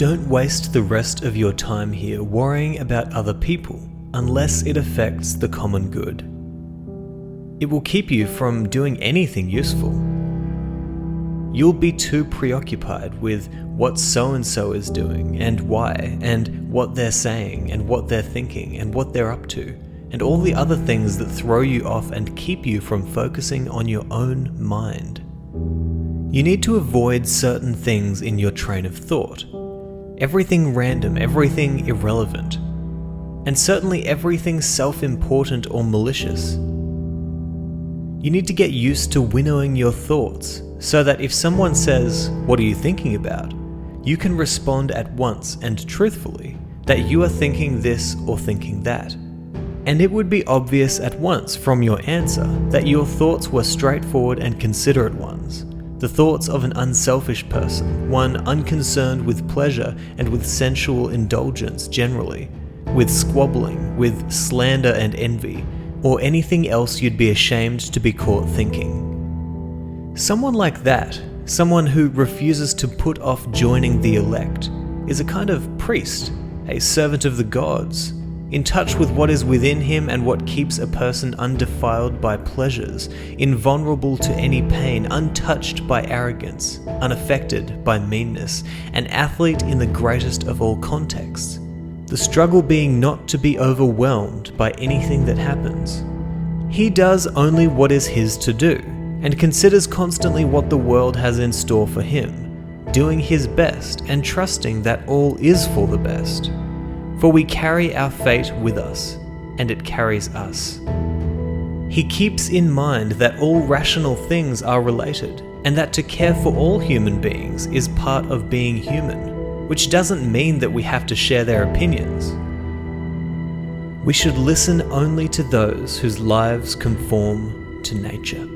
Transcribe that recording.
Don't waste the rest of your time here worrying about other people unless it affects the common good. It will keep you from doing anything useful. You'll be too preoccupied with what so-and-so is doing and why, and what they're saying and what they're thinking and what they're up to, and all the other things that throw you off and keep you from focusing on your own mind. You need to avoid certain things in your train of thought. Everything random, everything irrelevant, and certainly everything self-important or malicious. You need to get used to winnowing your thoughts so that if someone says, "What are you thinking about?" you can respond at once and truthfully that you are thinking this or thinking that. And it would be obvious at once from your answer that your thoughts were straightforward and considerate ones, the thoughts of an unselfish person, one unconcerned with pleasure and with sensual indulgence generally, with squabbling, with slander and envy, or anything else you'd be ashamed to be caught thinking. Someone like that, someone who refuses to put off joining the elect, is a kind of priest, a servant of the gods, in touch with what is within him and what keeps a person undefiled by pleasures, invulnerable to any pain, untouched by arrogance, unaffected by meanness, an athlete in the greatest of all contexts, the struggle being not to be overwhelmed by anything that happens. He does only what is his to do, and considers constantly what the world has in store for him, doing his best and trusting that all is for the best. For we carry our fate with us, and it carries us. He keeps in mind that all rational things are related, and that to care for all human beings is part of being human, which doesn't mean that we have to share their opinions. We should listen only to those whose lives conform to nature.